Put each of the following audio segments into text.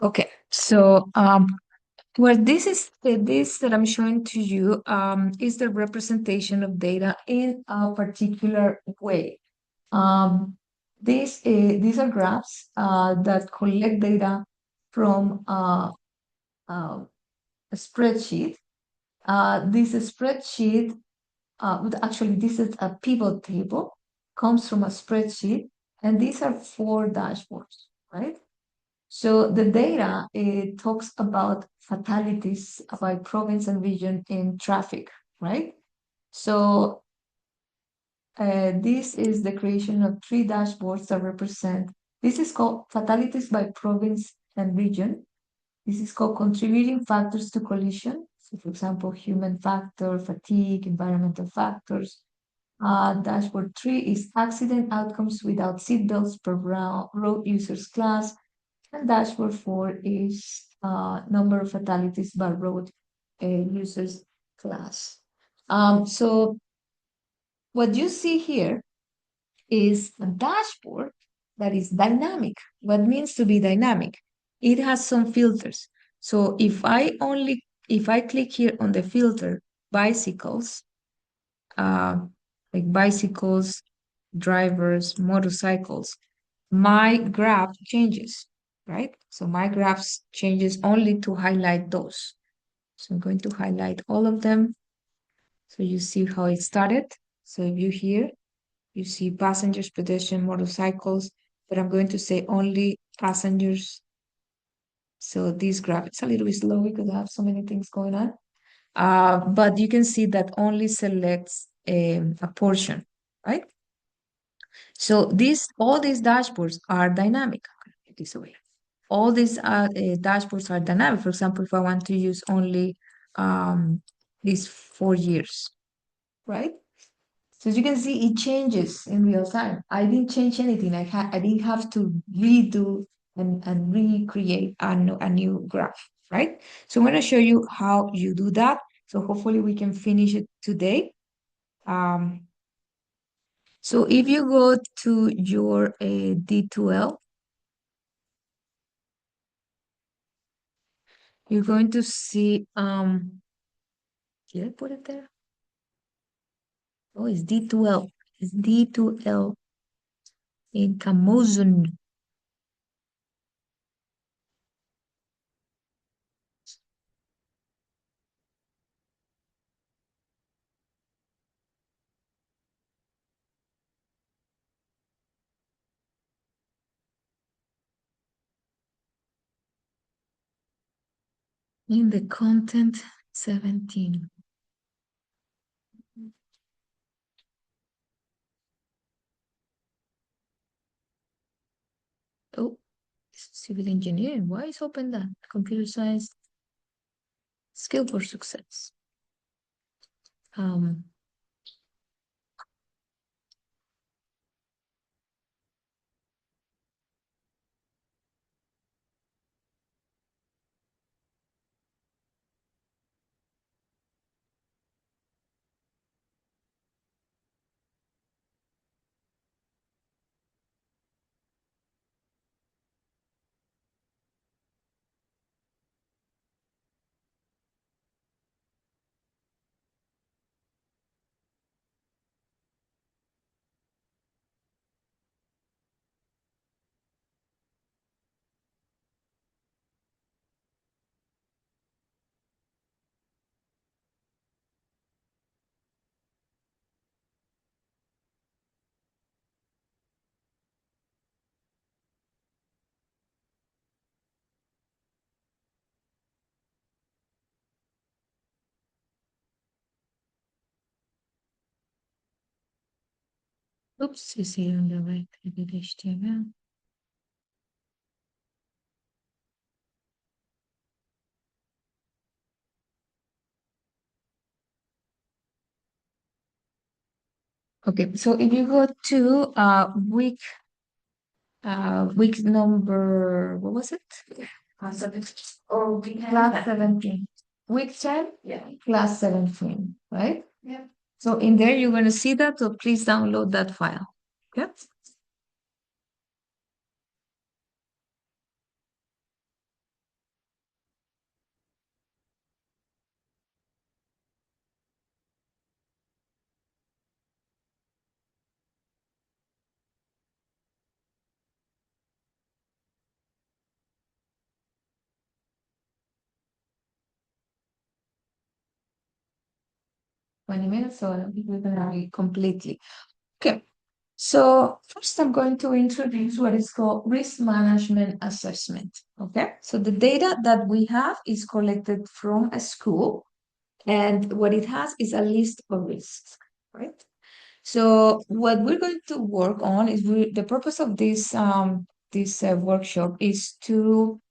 Okay, so well, this that I'm showing to you is the representation of data in a particular way. Um, these are graphs that collect data from uh, a spreadsheet. This spreadsheet, actually, this is a pivot table, comes from a spreadsheet, and these are four dashboards, right? So the data it talks about fatalities by province and region in traffic, right? So this is the creation of three dashboards that represent. This is called fatalities by province and region. This is called contributing factors to collision. So, for example, human factor, fatigue, environmental factors. Dashboard 3 is accident outcomes without seatbelts per road users class. And dashboard 4 is number of fatalities by road users class. So what you see here is a dashboard that is dynamic. What means to be dynamic? It has some filters. So if I click here on the filter bicycles, uh, like bicycles, drivers, motorcycles, my graph changes, right? So my graphs changes only to highlight those. So I'm going to highlight all of them. So you see how it started. So if you here, you see passengers, pedestrian, motorcycles, but I'm going to say only passengers. So this graph is a little bit slow because I have so many things going on. But you can see that only selects a portion, right? So all these dashboards are dynamic. This way. All these dashboards are dynamic. For example, if I want to use only these 4 years, right? So as you can see, it changes in real time. I didn't change anything. I didn't have to redo and recreate a new graph, right? So I'm going to show you how you do that. So hopefully we can finish it today. Um, so if you go to your D2L, you're going to see, did I put it there? Oh, it's D2L. It's D2L in Camozun. In the content 17. Oh, it's civil engineering. Why is open that? Computer science skill for success. Um, oops, is here on the right. I did HTML. Okay, so if you go to week number, what was it? Class 17. Week 10? Yeah. Class 17, right? Yeah. So in there, you're going to see that. So please download that file. Okay. Okay. 20 minutes, so I don't think we're gonna be completely. Okay. So first I'm going to introduce what is called risk management assessment. Okay. So the data that we have is collected from a school, and what it has is a list of risks, right? So what we're going to work on is the purpose of this workshop is to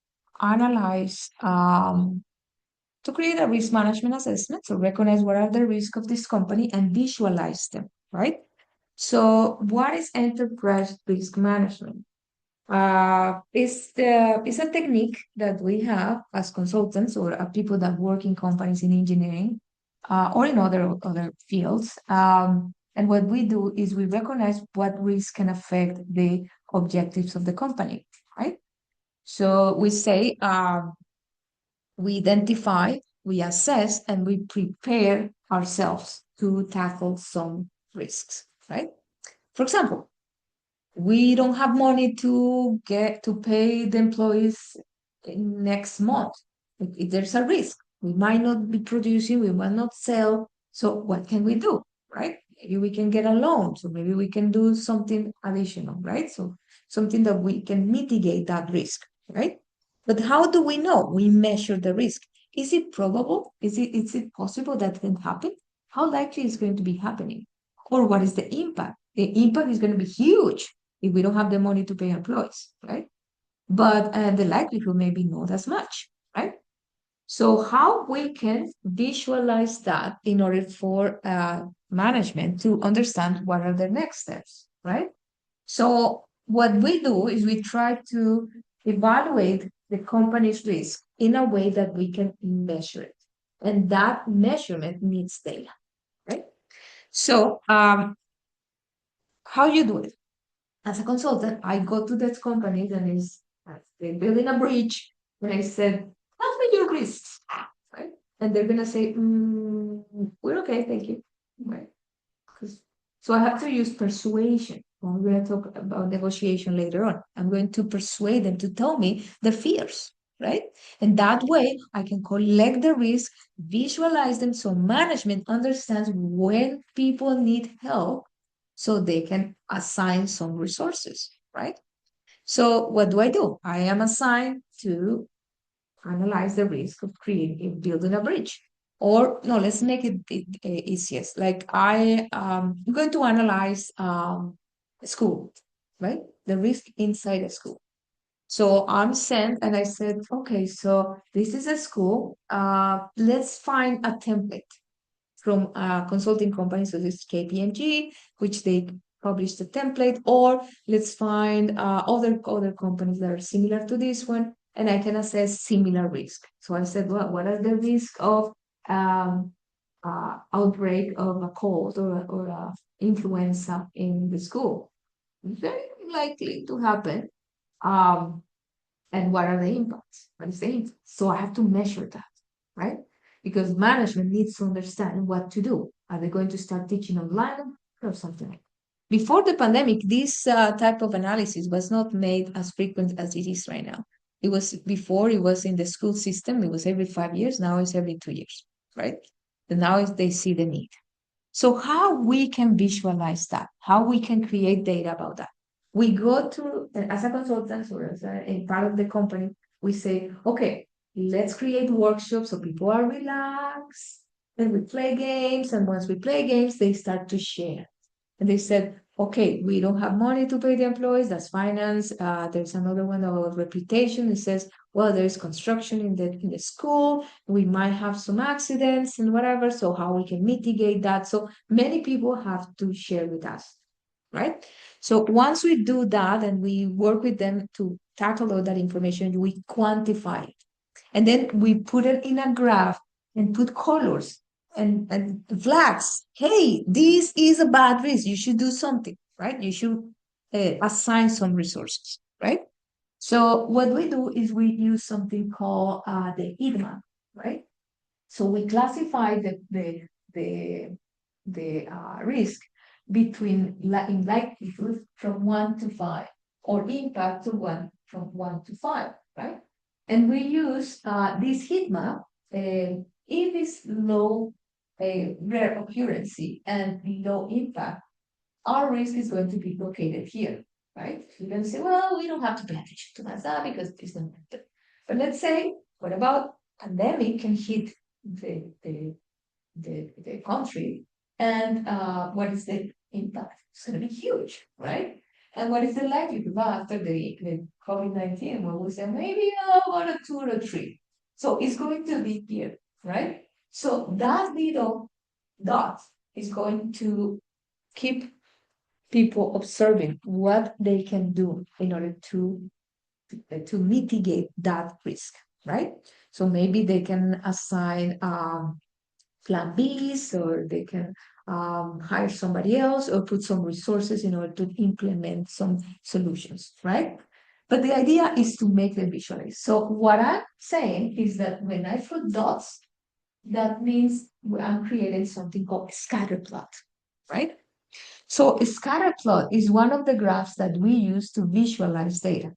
analyze to create a risk management assessment, so recognize what are the risks of this company and visualize them, right? So what is enterprise risk management? It's a technique that we have as consultants or people that work in companies in engineering or in other fields. And what we do is we recognize what risks can affect the objectives of the company, right? So we say we identify, we assess, and we prepare ourselves to tackle some risks, right? For example, we don't have money to get to pay the employees next month. If there's a risk, we might not be producing, we might not sell. So what can we do, right? Maybe we can get a loan, so maybe we can do something additional, right? So something that we can mitigate that risk, right? But how do we know? We measure the risk. Is it probable? Is it possible that can happen? How likely is going to be happening? Or what is the impact? The impact is going to be huge if we don't have the money to pay employees, right? But the likelihood may be not as much, right? So how we can visualize that in order for management to understand what are the next steps, right? So what we do is we try to evaluate the company's risk in a way that we can measure it. And that measurement needs data, right? So how you do it? As a consultant, I go to that company that is they're building a bridge, and I said, "Tell me your risks," right? And they're gonna say, "We're okay, thank you," right? 'Cause- so I have to use persuasion. We're going to talk about negotiation later on. I'm going to persuade them to tell me the fears, right? And that way I can collect the risk, visualize them so management understands when people need help so they can assign some resources, right? So what do? I am assigned to analyze the risk of creating building a bridge. Or no, let's make it easiest. Like I'm going to analyze a school, right? The risk inside a school. So I'm sent and I said, okay, so this is a school. Let's find a template from a consulting company. So this is KPMG, which they published a template, or let's find other companies that are similar to this one, and I can assess similar risk. So I said, well, what are the risk of um, outbreak of a cold or a influenza in the school? Very likely to happen. Um, and what are the impacts? What is the impact? So I have to measure that, right? Because management needs to understand what to do. Are they going to start teaching online or something like that? Before the pandemic, this type of analysis was not made as frequent as it is right now. It was before, it was in the school system, it was every 5 years, now it's every 2 years, right? And now they see the need. So how we can visualize that, how we can create data about that. We go to, as a consultant or as a part of the company, we say, okay, let's create workshops so people are relaxed and we play games. And once we play games, they start to share. And they said, okay, we don't have money to pay the employees, that's finance. There's another one about reputation. It says, well, there's construction in the school. We might have some accidents and whatever. So how we can mitigate that. So many people have to share with us, right? So once we do that and we work with them to tackle all that information, we quantify it. And then we put it in a graph and put colors and flags. Hey, this is a bad risk. You should do something, right? You should assign some resources, right? So what we do is we use something called the heat map, right? So we classify the risk between in likelihood from 1 to 5 or impact to 1 from 1 to 5, right? And we use this heat map. If it's low a rare occurrence and low impact, our risk is going to be located here, right? You're going to say, well, we don't have to pay attention to that because it's not matter. But let's say, what about pandemic can hit the country, and what is the impact? It's going to be huge, right? And what is the likelihood after the COVID-19? Well, we say maybe 1 or 2 or 3. So it's going to be here, right? So that little dot is going to keep people observing what they can do in order to mitigate that risk, right? So maybe they can assign plan Bs, or they can hire somebody else or put some resources in order to implement some solutions, right? But the idea is to make them visualize. So what I'm saying is that when I put dots, that means I'm creating something called scatter plot, right? So a scatter plot is one of the graphs that we use to visualize data.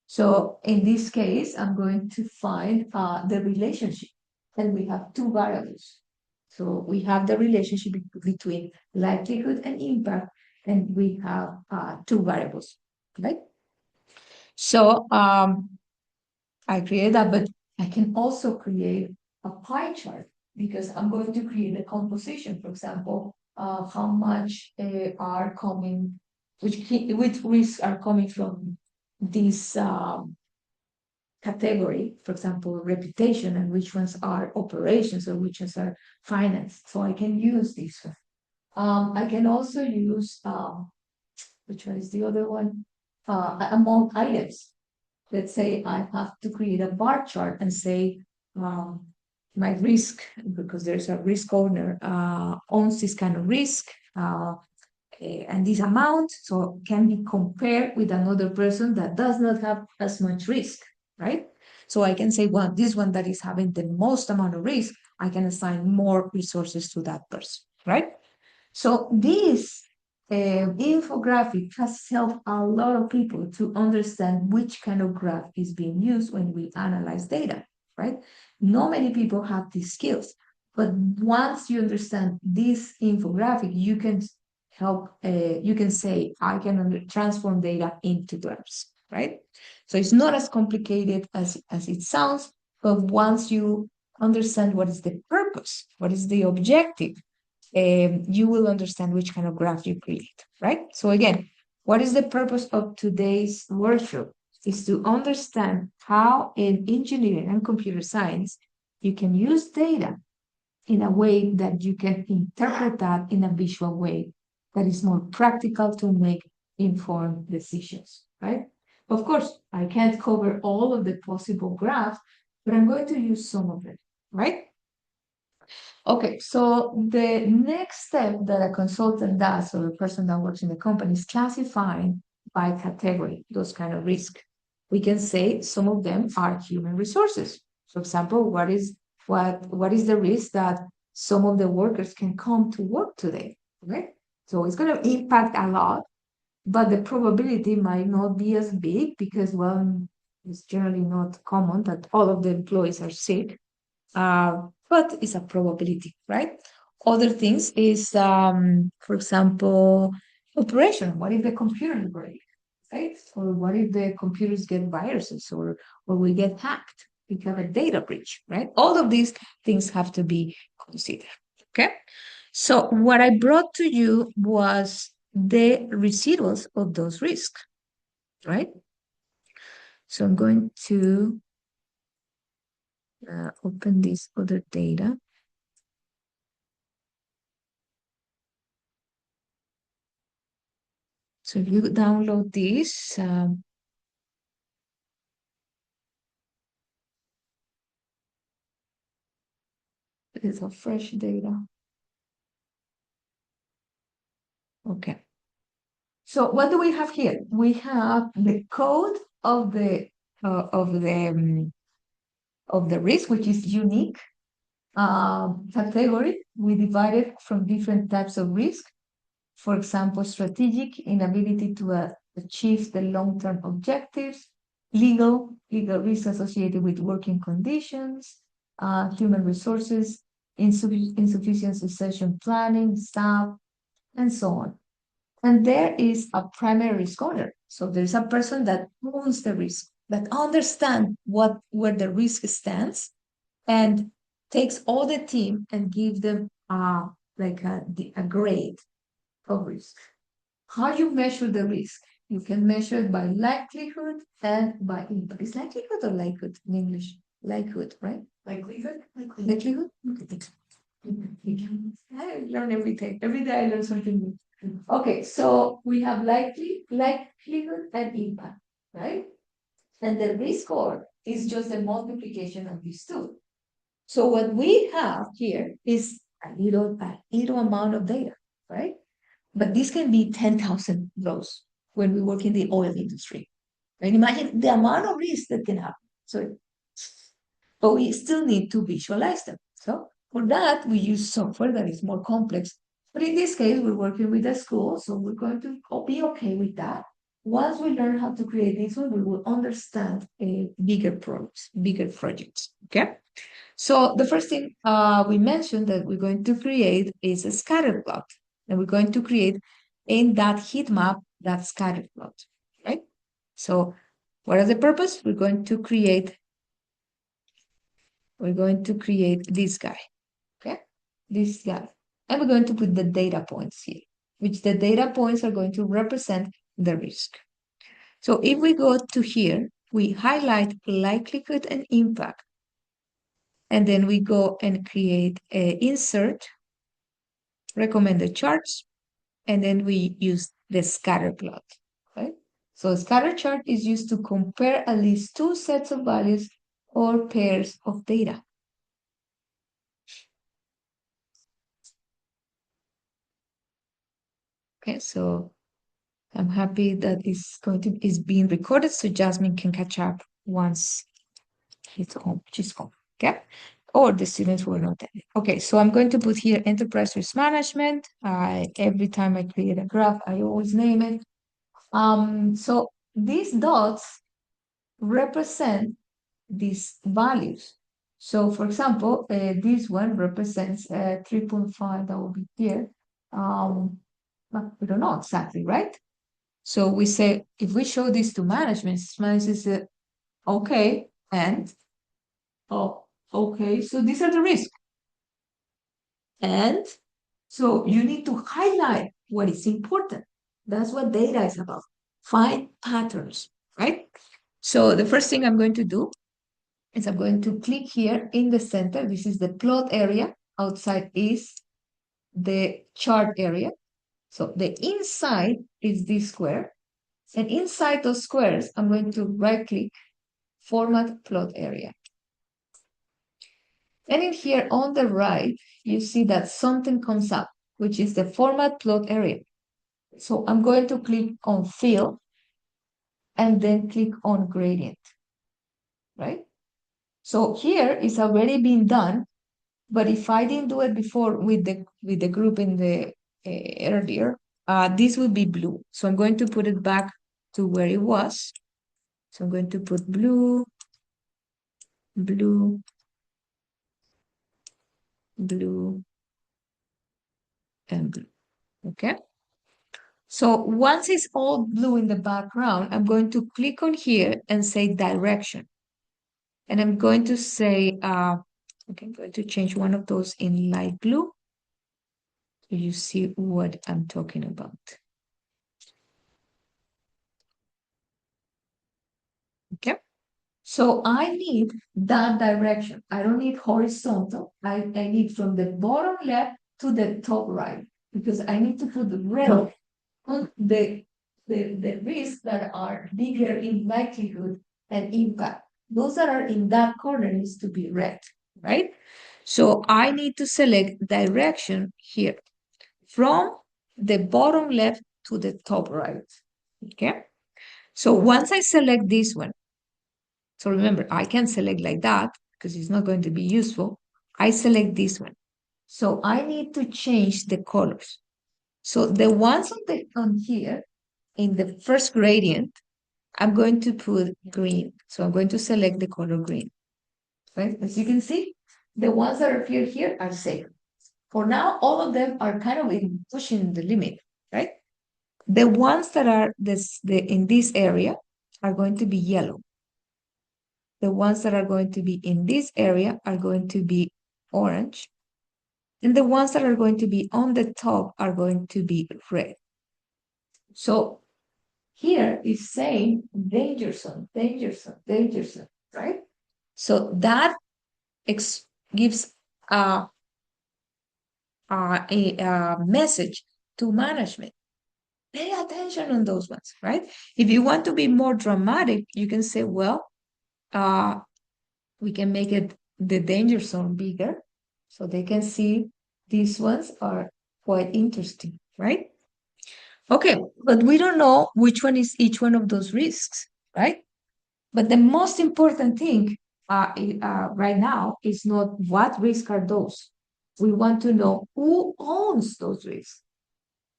So in this case, I'm going to find the relationship, and we have two variables. So we have the relationship between likelihood and impact, and we have two variables, right? So I created that, but I can also create a pie chart because I'm going to create a composition. For example, how much are coming, which risks are coming from this category, for example, reputation, and which ones are operations or which ones are finance. So I can use this one. I can also use, which one is the other one? Among items. Let's say I have to create a bar chart and say my risk, because there's a risk owner, owns this kind of risk. And this amount, so can be compared with another person that does not have as much risk, right? So I can say, well, this one that is having the most amount of risk, I can assign more resources to that person, right? So this infographic has helped a lot of people to understand which kind of graph is being used when we analyze data, right? Not many people have these skills, but once you understand this infographic, you can help, you can say, I can transform data into graphs, right? So it's not as complicated as it sounds, but once you understand what is the purpose, what is the objective, you will understand which kind of graph you create, right? So again, what is the purpose of today's workshop? Is to understand how in engineering and computer science, you can use data in a way that you can interpret that in a visual way that is more practical to make informed decisions, right? Of course, I can't cover all of the possible graphs, but I'm going to use some of it, right? Okay, so the next step that a consultant does, or a person that works in the company, is classifying by category those kind of risk. We can say some of them are human resources. For example, what is the risk that some of the workers can come to work today, right? So it's going to impact a lot, but the probability might not be as big because, well, it's generally not common that all of the employees are sick, but it's a probability, right? Other things is, for example, operation. What if the computer breaks, right? Or what if the computers get viruses, or we get hacked? We have a data breach, right? All of these things have to be considered. Okay. So what I brought to you was the residuals of those risks, right? So I'm going to open this other data. So if you download this, it is a fresh data. Okay. So what do we have here? We have the code of the uh, of the um, of the risk, which is unique category. We divide it from different types of risk. For example, strategic, inability to achieve the long-term objectives, legal risk associated with working conditions, human resources, insufficient succession planning, staff, and so on. And there is a primary risk owner. So there's a person that owns the risk, that understands where the risk stands, and takes all the team and give them like a grade of risk. How you measure the risk? You can measure it by likelihood and by impact. Is likelihood or likelihood in English? Likelihood, right? Likelihood? Likelihood? Okay. I learn every day. Every day I learn something new. Okay, so we have likelihood, and impact, right? And the risk score is just the multiplication of these two. So what we have here is a little amount of data, right? But this can be 10,000 rows when we work in the oil industry. And imagine the amount of risk that can happen. So, but we still need to visualize them. So for that, we use software that is more complex. But in this case, we're working with a school, so we're going to be okay with that. Once we learn how to create this one, we will understand bigger projects. Okay. So the first thing we mentioned that we're going to create is a scatter plot. And we're going to create in that heat map that scatter plot, right? So what is the purpose? We're going to create this guy, okay? This guy. And we're going to put the data points here, which the data points are going to represent the risk. So if we go to here, we highlight likelihood and impact. And then we go and create a insert, recommended charts, and then we use the scatter plot, right? So scatter chart is used to compare at least two sets of values or pairs of data. Okay, so I'm happy that is being recorded so Jasmine can catch up once she's home, okay? Or the students will not. Okay, so I'm going to put here enterprise risk management. Every time I create a graph, I always name it. So these dots represent these values. So for example, this one represents 3.5, that will be here. But we don't know exactly, right? So we say, if we show this to management says, okay, and, oh, okay, so these are the risks. And so you need to highlight what is important. That's what data is about. Find patterns, right? So the first thing I'm going to do is I'm going to click here in the center. This is the plot area. Outside is the chart area. So the inside is this square. And inside those squares, I'm going to right click, format plot area. And in here on the right, you see that something comes up, which is the format plot area. So I'm going to click on fill and then click on gradient, right? So here is already been done, but if I didn't do it before with the group in the earlier, this would be blue. So I'm going to put it back to where it was. So I'm going to put blue, blue, blue, and blue, okay? So once it's all blue in the background, I'm going to click on here and say direction. And I'm going to say, okay, I'm going to change one of those in light blue so you see what I'm talking about. Okay. So I need that direction. I don't need horizontal. I need from the bottom left to the top right because I need to put the red on the risks that are bigger in likelihood and impact. Those that are in that corner needs to be red, right? So I need to select direction here from the bottom left to the top right, okay? So once I select this one, so remember, I can select like that because it's not going to be useful. I select this one. So I need to change the colors. So the ones on here in the first gradient, I'm going to put green. So I'm going to select the color green. Right? As you can see, the ones that appear here are safe. For now, all of them are kind of pushing the limit, right? The ones that are in this area are going to be yellow. The ones that are going to be in this area are going to be orange. And the ones that are going to be on the top are going to be red. So here is saying danger zone, danger zone, danger zone, right? So that gives a message to management. Pay attention on those ones, right? If you want to be more dramatic, you can say, well, we can make it the danger zone bigger so they can see these ones are quite interesting, right? Okay, but we don't know which one is each one of those risks, right? But the most important thing right now is not what risks are those. We want to know who owns those risks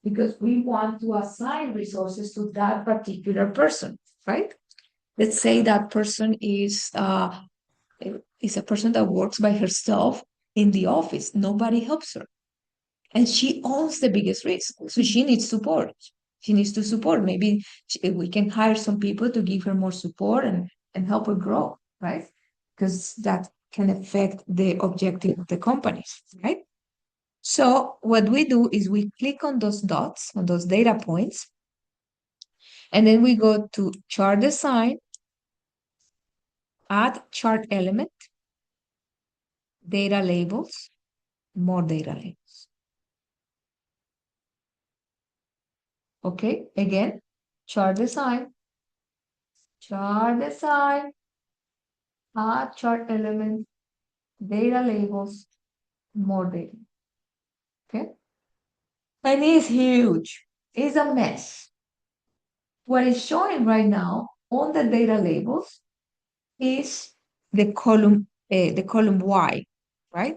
because we want to assign resources to that particular person, right? Let's say that person is a person that works by herself in the office. Nobody helps her. And she owns the biggest risk. So she needs support. She needs to support. Maybe we can hire some people to give her more support and help her grow, right? Because that can affect the objective of the companies, right? So what we do is we click on those dots, on those data points, and then we go to chart design, add chart element, data labels, more data labels. Okay, again, chart design, add chart element, data labels, more data. Okay, and it's huge. It's a mess. What is showing right now on the data labels is the column Y, right?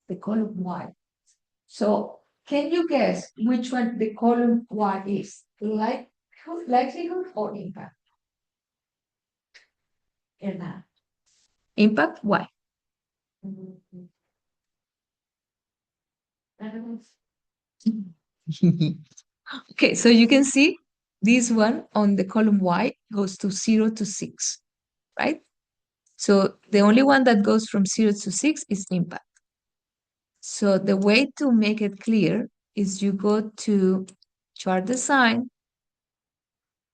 The column Y. So can you guess which one the column Y is? Likelihood or impact? Impact. Impact Y. Okay, so you can see this one on the column Y goes to 0 to 6, right? So the only one that goes from 0 to 6 is impact. So the way to make it clear is you go to chart design,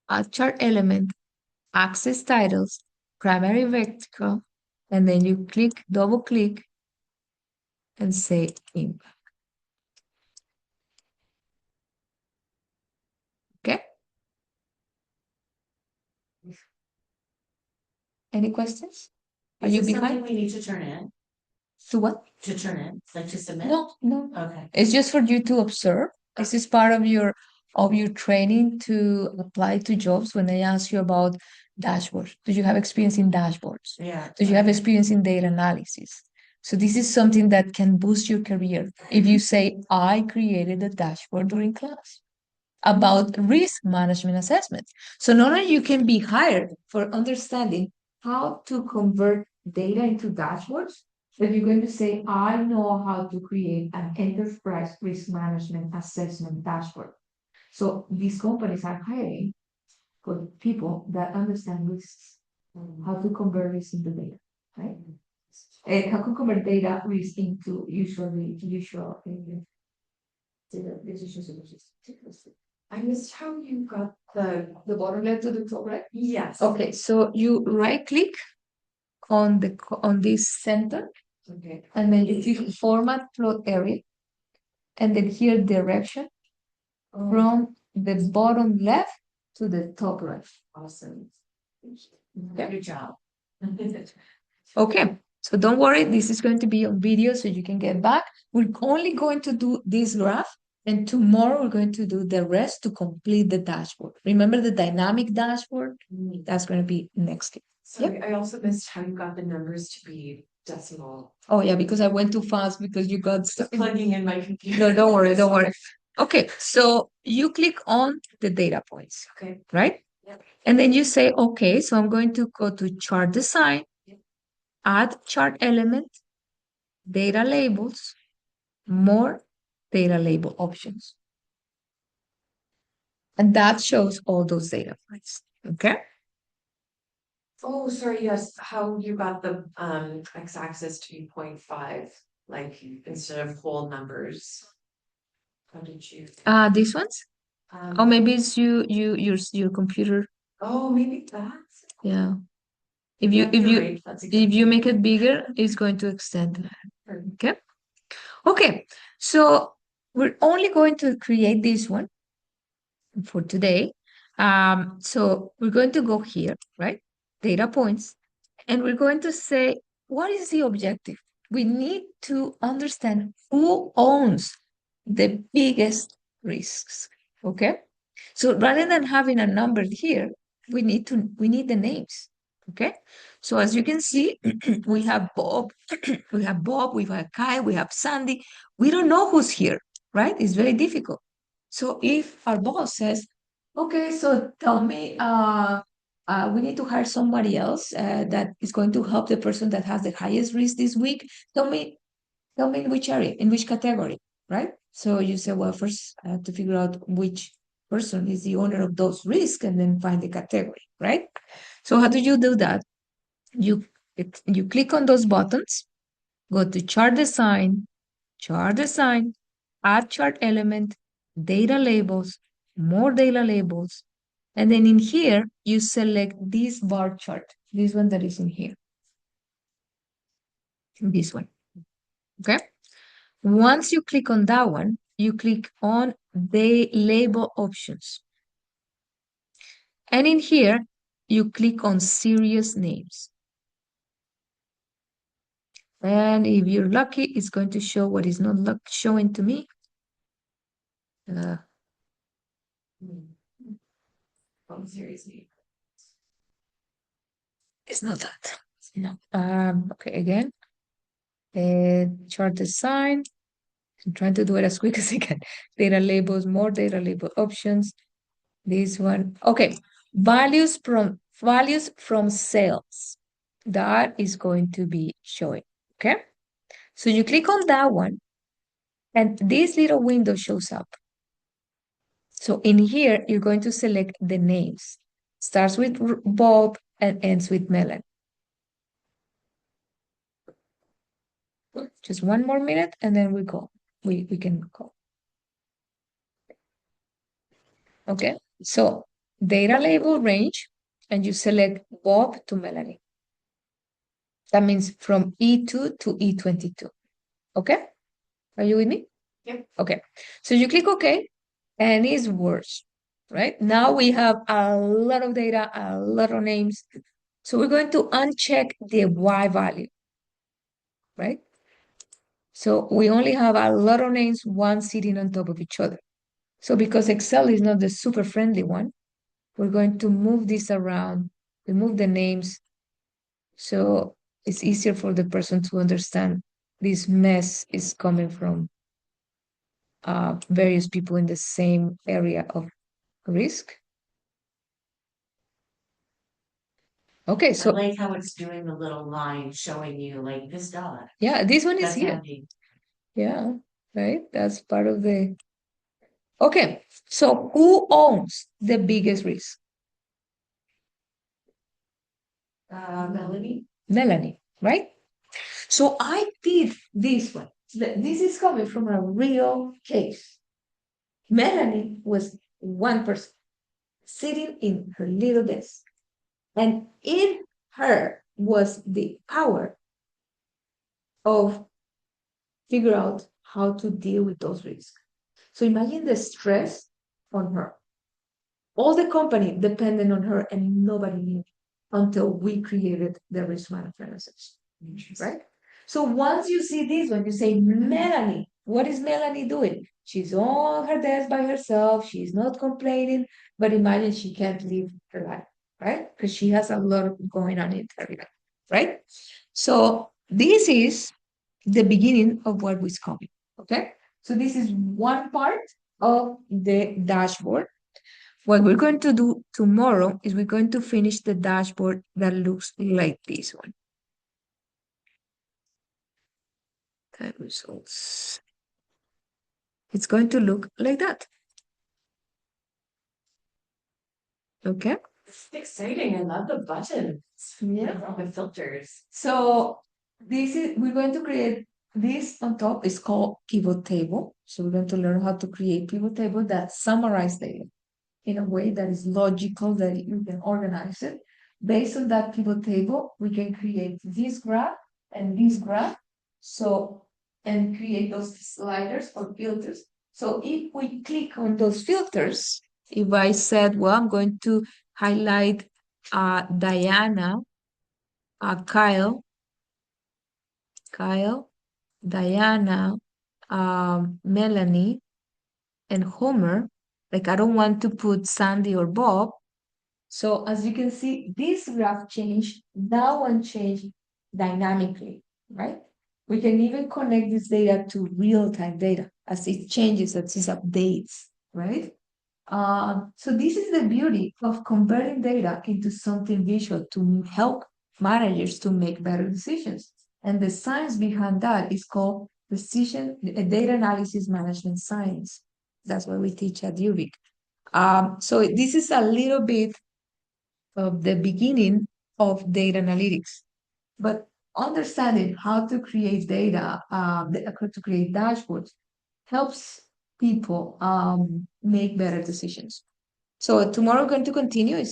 add chart element, access titles, primary vertical, and then you double click and say impact. Okay? Any questions? Are Is you this something behind? we need to turn in? To what? To turn in, like to submit? No, no. Okay. It's just for you to observe. This is part of your training to apply to jobs when they ask you about dashboards. Do you have experience in dashboards? Yeah. Do you have experience in data analysis? So this is something that can boost your career. If you say, I created a dashboard during class about risk management assessment. So not only you can be hired for understanding how to convert data into dashboards, but you're going to say, I know how to create an enterprise risk management assessment dashboard. So these companies are hiring for people that understand risks, how to convert risk into data, right? And how to convert data risk into usual decision solutions. I missed how you got The bottom left to the top right. yes. Okay, so you right click on this center, Okay. and then you click format plot area, and then here direction from the bottom left to the top right. Awesome. Okay. Good job. Okay, so don't worry, this is going to be on video so you can get back. We're only going to do this graph, and tomorrow we're going to do the rest to complete the dashboard. Remember the dynamic dashboard? That's going to be next week. Sorry, I also missed how you got the numbers to be decimal. Oh yeah, because I went too fast because you got stuck. Plugging in my computer. No, don't worry, don't worry. Okay, so you click on the data points, Okay. right? Yep. And then you say, okay, so I'm going to go to chart design, add chart element, data labels, more data label options. And that shows all those data points. Okay. Oh, sorry, yes, how you got the x-axis to be 0.5, like instead of whole numbers. How did you? These ones? Or maybe it's your computer. Oh, maybe that's. Yeah. Yeah, you're right, that's If you make exactly it bigger, it's going to extend. Okay. Okay. So we're only going to create this one for today. So we're going to go here, right? Data points, and we're going to say, what is the objective? We need to understand who owns the biggest risks. Okay. So rather than having a number here, we need the names. Okay. So as you can see, we have Bob, we have Kai, we have Sandy. We don't know who's here, right? It's very difficult. So if our boss says, okay, so tell me, we need to hire somebody else that is going to help the person that has the highest risk this week. Tell me in which area, in which category, right? So you say, well, first I have to figure out which person is the owner of those risks and then find the category, right? So how do you do that? You click on those buttons, go to chart design, add chart element, data labels, more data labels, and then in here, you select this bar chart, this one that is in here, this one, okay? Once you click on that one, you click on the label options. And in here, you click on serious names. And if you're lucky, it's going to show what is not showing to me. series name. It's not that. No. Okay, again. Chart design. I'm trying to do it as quick as I can. Data labels, more data label options. This one. Okay. Values from sales. That is going to be showing. Okay. So you click on that one, and this little window shows up. So in here, you're going to select the names. Starts with Bob and ends with Melanie. Just one more minute and then we go. We can go. Okay, so data label range, and you select Bob to Melanie. That means from E2 to E22. Okay, are you with me? Yep. Okay, so you click OK, and it's worse, right? Now we have a lot of data, a lot of names. So we're going to uncheck the Y value, right? So we only have a lot of names, one sitting on top of each other. So because Excel is not the super friendly one, we're going to move this around, remove the names, so it's easier for the person to understand this mess is coming from various people in the same area of risk. Okay, I so like how it's doing the little line showing you like this dot. yeah, this one is That's here. handy. Yeah, right. That's part of the. Okay, so who owns the biggest risk? Melanie? Melanie, right? So I did this one. This is coming from a real case. Melanie was one person sitting in her little desk, and in her was the power of figure out how to deal with those risks. So imagine the stress on her. All the company depended on her, and nobody knew until we created the risk management system, right? So once you see this one, you say, Melanie, what is Melanie doing? She's on her desk by herself. She's not complaining, but imagine she can't live her life, right? Because she has a lot going on in her life, right? So this is the beginning of what was coming, okay? So this is one part of the dashboard. What we're going to do tomorrow is we're going to finish the dashboard that looks like this one. Time results. It's going to look like that. Okay. It's exciting. I love the buttons. Yeah. The filters. So we're going to create this on top is called pivot table. So we're going to learn how to create pivot table that summarize data in a way that is logical, that you can organize it. Based on that pivot table, we can create this graph and this graph. So, and create those sliders or filters. So if we click on those filters, if I said, well, I'm going to highlight Diana, Kyle, Diana, Melanie, and Homer. Like I don't want to put Sandy or Bob. So as you can see, this graph changed, that one changed dynamically, right? We can even connect this data to real-time data as it changes, as it updates, right? So this is the beauty of converting data into something visual to help managers to make better decisions. And the science behind that is called data analysis management science. That's what we teach at UVic. So this is a little bit of the beginning of data analytics. But understanding how to create data, to create dashboards, helps people make better decisions. So tomorrow we're going to continue.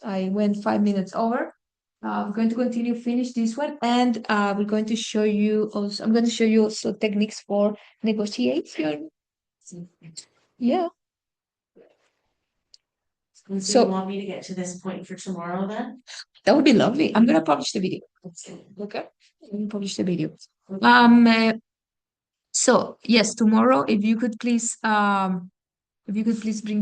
I went 5 minutes over. I'm going to continue, finish this one, and we're going to show you also. I'm going to show you also techniques for negotiation. Yeah. So So- you want me to get to this point for tomorrow then? That would be lovely. I'm gonna publish the video. Okay, I'm gonna publish the video. So yes, tomorrow, if you could please bring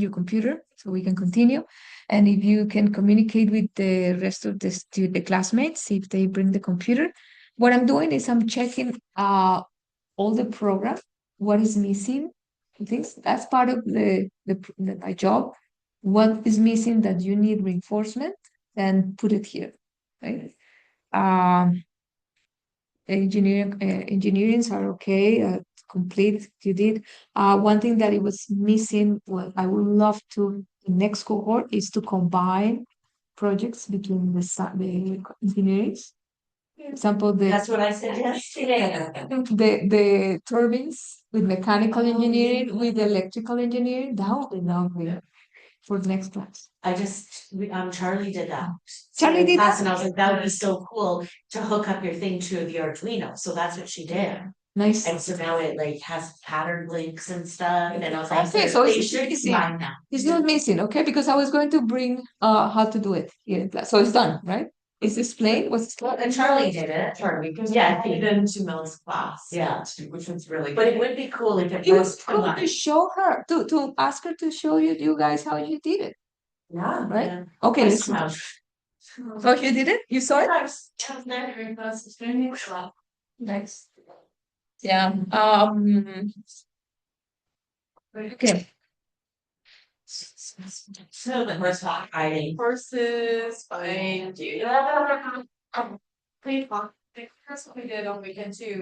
your computer so we can continue, and if you can communicate with the rest of the classmates, if they bring the computer. What I'm doing is I'm checking all the program, what is missing, things that's part of my job. What is missing that you need reinforcement, and put it here, right? Engineerings are okay, complete, you did. One thing that it was missing, what I would love to, the next cohort is to combine projects between the engineers. Example, That's what I said yesterday. the turbines with mechanical engineering, with electrical engineering, that would be lovely for the next class. Charlie did that. Charlie did Class, that? and I was like, that would be so cool to hook up your thing to the Arduino, so that's what she did. Nice. And so now it like has pattern links and stuff, and I was like, Okay, so they it's should easy. combine that. It's not missing, okay? Because I was going to bring how to do it here in class. So it's done, right? It's explained, what's explained? And Charlie did it. Charlie, because Yeah, I put it into Mel's class. Yeah. Which was really. But it would be cool if it It was was cool to combined. show her, to ask her to show you guys how you did it, Yeah. right? Yeah. Okay, Nice listen. crowd. Oh, you did it? You saw it? I was there during class, during workshop. Nice. Yeah. Okay. So the first talk I Horses, find you. Played, that's what we did on weekend too.